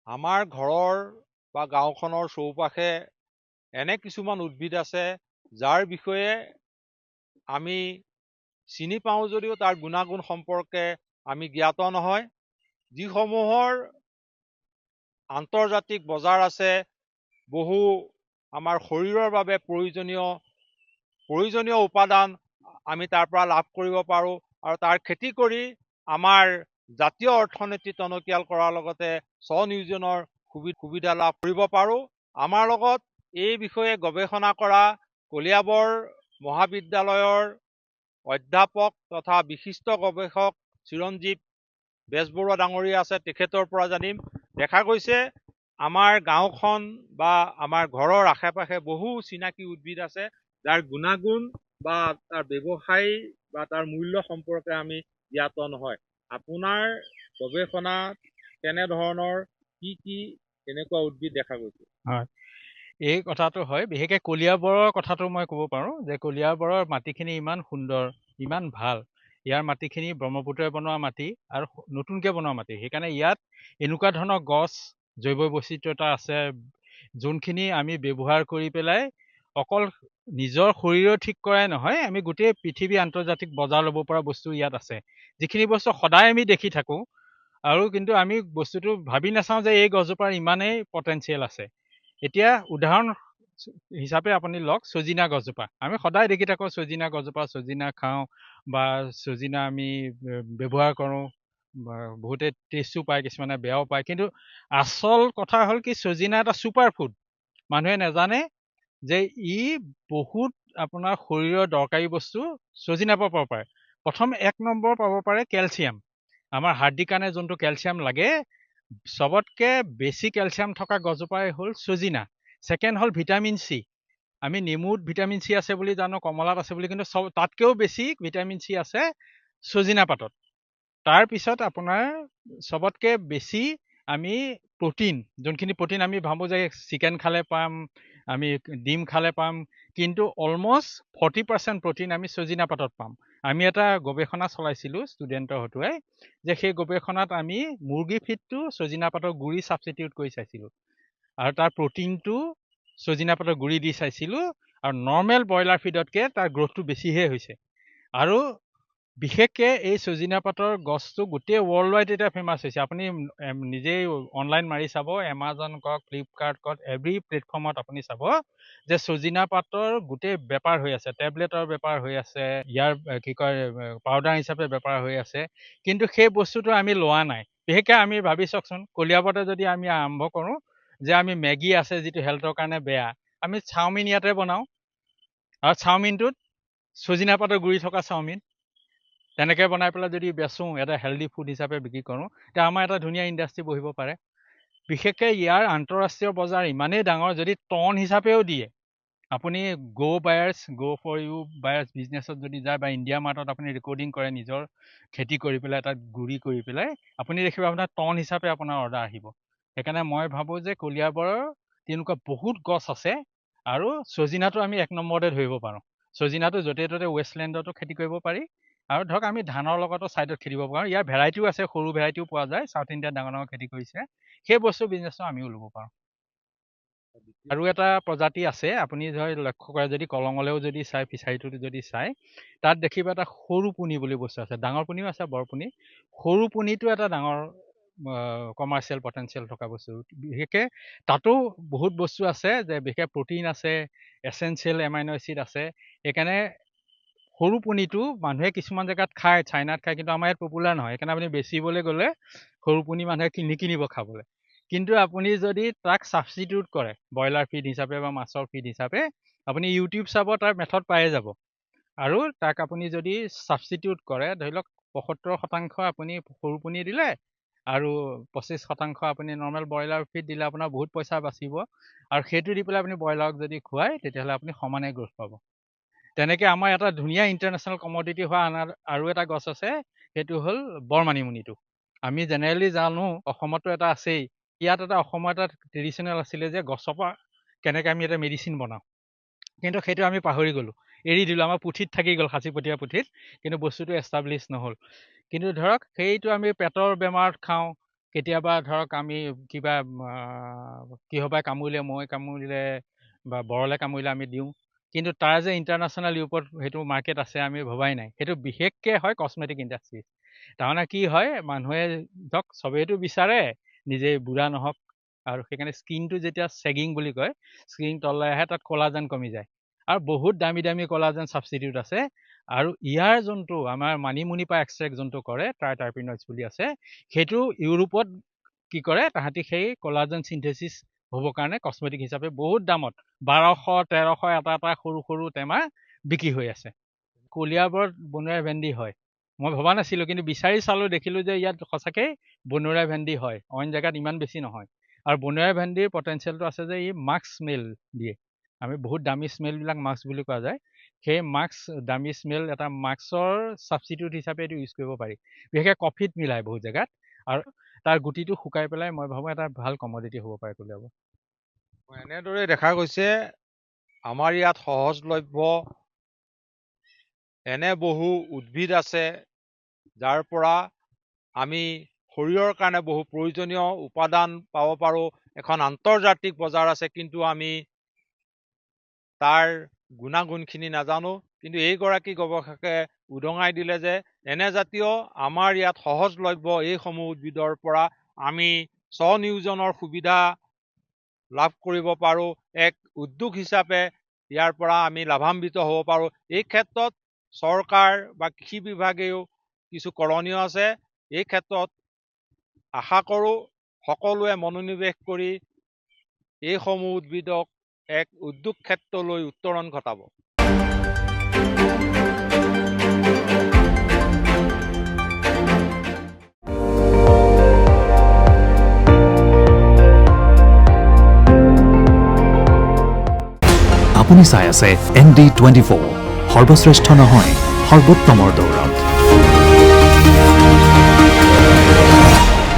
আমাৰ ঘৰৰ বা গাঁওখনৰ চৌপাশে এনে কিছুমান উদ্ভিদ আছে যাৰ বিষয়ে আমি চিনি পাওঁ যদিও তাৰ গুণাগুণ সম্পৰ্কে আমি জ্ঞাত নহয়, যিসমূহৰ আন্তৰ্জাতিক বজাৰ আছে, বহু আমাৰ শৰীৰৰ বাবে প্ৰয়োজনীয় উপাদান আমি তাৰ পৰা লাভ কৰিব পাৰোঁ আৰু তাৰ খেতি কৰি আমাৰ জাতীয় অৰ্থনীতি টনকিয়াল কৰাৰ লগতে স্বনিয়োজনৰ সুবিধা লাভ কৰিব পাৰোঁ। আমাৰ লগত এই বিষয়ে গৱেষণা কৰা কলিয়াবৰ মহাবিদ্যালয়ৰ অধ্যাপক তথা বিশিষ্ট গৱেষক চিৰঞ্জীৱ বেজবৰুৱা ডাঙৰীয়া আছে, তেখেতৰ পৰা জানিম। দেখা গৈছে আমাৰ গাঁওখন বা আমাৰ ঘৰৰ আশে পাশে বহু চিনাকি উদ্ভিদ আছে যাৰ গুণাগুণ বা তাৰ ব্যৱসায় বা তাৰ মূল্য সম্পৰ্কে আমি জ্ঞাত নহয়। আপোনাৰ গৱেষণাত কেনেধৰণৰ কি এনেকুৱা উদ্ভিদ দেখা গৈছে? হয়, এই কথাটো হয়। বিশেষকৈ কলিয়াবৰৰ কথাটো মই ক'ব পাৰোঁ যে কলিয়াবৰৰ মাটিখিনি ইমান সুন্দৰ, ইমান ভাল। ইয়াৰ মাটিখিনি ব্ৰহ্মপুত্ৰই বনোৱা মাটি আৰু নতুনকৈ বনোৱা মাটি। সেইকাৰণে ইয়াত এনেকুৱা ধৰণৰ গছ, জৈৱ বৈচিত্ৰ্যতা আছে, যোনখিনি আমি ব্যৱহাৰ কৰি পেলাই অকল নিজৰ শৰীৰৰ ঠিক কৰাই নহয়, আমি গোটেই পৃথিৱী আন্তৰ্জাতিক বজাৰ ল'ব পৰা বস্তু ইয়াত আছে, যিখিনি বস্তু সদায় আমি দেখি থাকোঁ। আৰু কিন্তু আমি বস্তুটো ভাবি নাচাওঁ যে এই গছজোপাৰ ইমানেই পটেঞ্চিয়েল আছে। এতিয়া উদাহৰণ হিচাপে আপুনি লওক ছজিনা গছজোপা। আমি সদায় দেখি থাকোঁ ছজিনা গছজোপা, ছজিনা খাওঁ বা ছজিনা আমি ব্যৱহাৰ কৰোঁ, বহুতে টেষ্টো পায়, কিছুমানে বেয়াও পায়। কিন্তু আচল কথা হ'ল কি, ছজিনা এটা ছুপাৰ ফুড। মানুহে নাজানে যে ই বহুত আপোনাৰ শৰীৰৰ দৰকাৰী বস্তু ছজিনাৰ পৰা পাব পাৰে। প্ৰথম 1 নম্বৰ পাব পাৰে কেলছিয়াম। আমাৰ হাৰ্দিৰ কাৰণে যোনটো কেলছিয়াম লাগে, চবতকে বেছি কেলছিয়াম থকা গছজোপাই হ'ল ছজিনা। ছেকেণ্ড হ'ল ভিটামিন চি। আমি নেমুত ভিটামিন চি আছে বুলি জানো, কমলাত আছে বুলি, কিন্তু তাতকেও বেছি ভিটামিন চি আছে ছজিনা পাতত। তাৰপিছত আপোনাৰ চবতকে বেছি আমি প্ৰটিন, যোনখিনি প্ৰটিন আমি ভাবোঁ যে চিকেন খালে পাম, আমি ডিম খালে পাম, কিন্তু অলমষ্ট 40% প্ৰটিন আমি ছজিনা পাতত পাম। আমি এটা গৱেষণা চলাইছিলোঁ ষ্টুডেণ্টৰ হতুৱাই, যে সেই গৱেষণাত আমি মুৰ্গী ফিডটো ছজিনা পাতৰ গুড়ি ছাবষ্টিটিউট কৰি চাইছিলোঁ আৰু তাৰ প্ৰটিনটো ছজিনা পাতৰ গুড়ি দি চাইছিলোঁ, আৰু নৰ্মেল ব্ৰইলাৰ ফিডতকৈ তাৰ গ্ৰ'থটো বেছিহে হৈছে। আৰু বিশেষকৈ এই ছজিনা পাতৰ গছটো গোটেই ৱৰ্ল্ড ৱাইড এতিয়া ফেমাছ হৈছে। আপুনি নিজেই অনলাইন মাৰি চাব, এমাজন কওক, ফ্লিপকাৰ্ট কওক, এভৰি প্লেটফৰ্মত আপুনি চাব যে ছজিনা পাতৰ গোটেই বেপাৰ হৈ আছে, টেবলেটৰ বেপাৰ হৈ আছে, ইয়াৰ কি কয় পাউডাৰ হিচাপে বেপাৰ হৈ আছে। কিন্তু সেই বস্তুটো আমি লোৱা নাই। বিশেষকৈ আমি ভাবি চাওকচোন, কলিয়াবৰতে যদি আমি আৰম্ভ কৰোঁ যে আমি মেগী আছে যিটো হেল্থৰ কাৰণে বেয়া, আমি চাওমিন ইয়াতে বনাওঁ, আৰু চাওমিনটোত ছজিনা পাতৰ গুড়ি থকা চাওমিন তেনেকৈ বনাই পেলাই যদি বেচোঁ, এটা হেল্ডি ফুড হিচাপে বিক্ৰী কৰোঁ, তেতিয়া আমাৰ এটা ধুনীয়া ইণ্ডাষ্ট্ৰি বহিব পাৰে। বিশেষকৈ ইয়াৰ আন্তঃৰাষ্ট্ৰীয় বজাৰ ইমানেই ডাঙৰ, যদি টন হিচাপেও দিয়ে, আপুনি গ' ফৰ ইউ বায়াৰ্ছ বিজনেছত যদি যায় বা ইণ্ডিয়া মাৰ্টত আপুনি ৰেকৰ্ডিং কৰে নিজৰ খেতি কৰি পেলাই, তাত গুড়ি কৰি পেলাই, আপুনি দেখিব আপোনাৰ টন হিচাপে আপোনাৰ অৰ্ডাৰ আহিব। সেইকাৰণে মই ভাবোঁ যে কলিয়াবৰৰ তেনেকুৱা বহুত গছ আছে, আৰু ছজিনাটো আমি 1 নম্বৰতে ধৰিব পাৰোঁ। ছজিনাটো য'তে ত'তে ৱেষ্টলেণ্ডতো খেতি কৰিব পাৰি, আৰু ধৰক আমি ধানৰ লগতো ছাইডত খেতি কৰিব পাৰোঁ। ইয়াৰ ভেৰাইটিও আছে, সৰু ভেৰাইটিও পোৱা যায়, চাউথ ইণ্ডিয়াত ডাঙৰ ডাঙৰ খেতি কৰিছে, সেই বস্তু বিজনেছো আমিও ল'ব পাৰোঁ। আৰু এটা প্ৰজাতি আছে, আপুনি ধৰ লক্ষ্য কৰে যদি কলঙলৈও যদি চাই, ফিচাৰীটো যদি চাই, তাত দেখিব এটা সৰু পুনি বুলি বস্তু আছে। ডাঙৰ পুনিও আছে, বৰ পুনি। সৰু পুনিটো এটা ডাঙৰ কমাৰ্চিয়েল পটেঞ্চিয়েল থকা বস্তু। বিশেষকৈ তাতো বহুত বস্তু আছে, যে বিশেষ প্ৰটিন আছে, এচেঞ্চিয়েল এমাইনো এচিড আছে। সেইকাৰণে সৰু পুনিটো মানুহে কিছুমান জেগাত খায়, চাইনাত খায়, কিন্তু আমাৰ ইয়াত পপুলাৰ নহয়। সেইকাৰণে আপুনি বেচিবলৈ গ'লে সৰু পুনি মানুহে নিকিনিব খাবলৈ। কিন্তু আপুনি যদি তাক ছাবষ্টিটিউট কৰে ব্ৰইলাৰ ফিড হিচাপে বা মাছৰ ফিড হিচাপে, আপুনি ইউটিউব চাব, তাৰ মেথড পায়ে যাব। আৰু তাক আপুনি যদি ছাবষ্টিটিউট কৰে, ধৰি লওক 75% আপুনি সৰু পুনি দিলে আৰু 25% আপুনি নৰ্মেল ব্ৰইলাৰ ফিড দিলে, আপোনাৰ বহুত পইচা বাচিব। আৰু সেইটো দি পেলাই আপুনি ব্ৰইলাৰক যদি খুৱায়, তেতিয়াহ'লে আপুনি সমানে গ্ৰ'থ পাব। তেনেকৈ আমাৰ এটা ধুনীয়া ইণ্টাৰনেশ্যনেল কমডিটি হোৱা আৰু এটা গছ আছে, সেইটো হ'ল বৰমানিমুনিটো। আমি জেনেৰেলি জানো অসমতো এটা আছেই। ইয়াত এটা অসমৰ এটা ট্ৰেডিশ্যনেল আছিলে যে গছৰ পৰা কেনেকৈ আমি এটা মেডিচিন বনাওঁ, কিন্তু সেইটো আমি পাহৰি গ'লোঁ, এৰি দিলোঁ। আমাৰ পুথিত থাকি গ'ল, সাঁচিপতীয়া পুথিত, কিন্তু বস্তুটো এষ্টাব্লিছ নহ'ল। কিন্তু ধৰক সেইটো আমি পেটৰ বেমাৰত খাওঁ, কেতিয়াবা ধৰক আমি কিবা কিহবাই কামুৰিলে, মই কামুৰিলে বা বৰলে কামুৰিলে আমি দিওঁ, কিন্তু তাৰ যে ইণ্টাৰনেশ্যনেল ইউৰোপত সেইটো মাৰ্কেট আছে আমি ভবাই নাই। সেইটো বিশেষকৈ হয় কছমেটিক ইণ্ডাষ্ট্ৰিজ। তাৰমানে কি হয়, মানুহে ধৰক চবেইটো বিচাৰে নিজে বুঢ়া নহওক, আৰু সেইকাৰণে স্কিনটো যেতিয়া চেগিং বুলি কয়, স্কিন তললৈ আহে, তাত কলাজেন কমি যায়। আৰু বহুত দামী দামী কলাজেন ছাবষ্টিটিউট আছে। আৰু ইয়াৰ যোনটো আমাৰ মানিমুনি পৰা এক্সট্ৰেক্ট যোনটো কৰে, ট্ৰাইটাৰপিনইডছ বুলি আছে, সেইটো ইউৰোপত কি কৰে, তাহাঁতি সেই কলাজেন চিন্থেচিছ হ'বৰ কাৰণে কছমেটিক হিচাপে বহুত দামত 1200-1300 এটা সৰু সৰু টেমা বিক্ৰী হৈ আছে। কলিয়াবৰত বনৰীয়া ভেন্দি হয়। মই ভবা নাছিলোঁ, কিন্তু বিচাৰি চালোঁ, দেখিলোঁ যে ইয়াত সঁচাকৈ বনৰীয়া ভেন্দি হয়। অইন জেগাত ইমান বেছি নহয়। আৰু বনৰীয়া ভেন্দিৰ পটেঞ্চিয়েলটো আছে যে ই মাস্ক স্মেল দিয়ে। আমি বহুত দামী স্মেলবিলাক মাস্ক বুলি কোৱা যায়। সেই মাস্ক, দামী স্মেল এটা মাস্কৰ ছাবষ্টিটিউট হিচাপে এইটো ইউজ কৰিব পাৰি। বিশেষকৈ কফিত মিলাই বহুত জেগাত। আৰু তাৰ গুটিটো শুকাই পেলাই মই ভাবোঁ এটা ভাল কমডিটি হ'ব পাৰে কলিয়াবৰ। এনেদৰে দেখা গৈছে আমাৰ ইয়াত সহজলভ্য এনে বহু উদ্ভিদ আছে যাৰ পৰা আমি শৰীৰৰ কাৰণে বহু প্ৰয়োজনীয় উপাদান পাব পাৰোঁ। এখন আন্তৰ্জাতিক বজাৰ আছে, কিন্তু আমি তাৰ গুণাগুণখিনি নাজানো। কিন্তু এইগৰাকী গৱেষকে উদঙাই দিলে যে এনে জাতীয় আমাৰ ইয়াত সহজলভ্য এইসমূহ উদ্ভিদৰ পৰা আমি স্বনিয়োজনৰ সুবিধা লাভ কৰিব পাৰোঁ। এক উদ্যোগ হিচাপে ইয়াৰ পৰা আমি লাভান্বিত হ'ব পাৰোঁ। এই ক্ষেত্ৰত চৰকাৰ বা কৃষি বিভাগেও কিছু কৰণীয় আছে। এই ক্ষেত্ৰত আশা কৰোঁ সকলোৱে মনোনিৱেশ কৰি এইসমূহ উদ্ভিদক এক উদ্যোগ ক্ষেত্ৰলৈ উত্তৰণ ঘটাব। আপুনি চাই আছে ND24, সৰ্বশ্ৰেষ্ঠ নহয়, সৰ্বোত্তমৰ দৌৰত।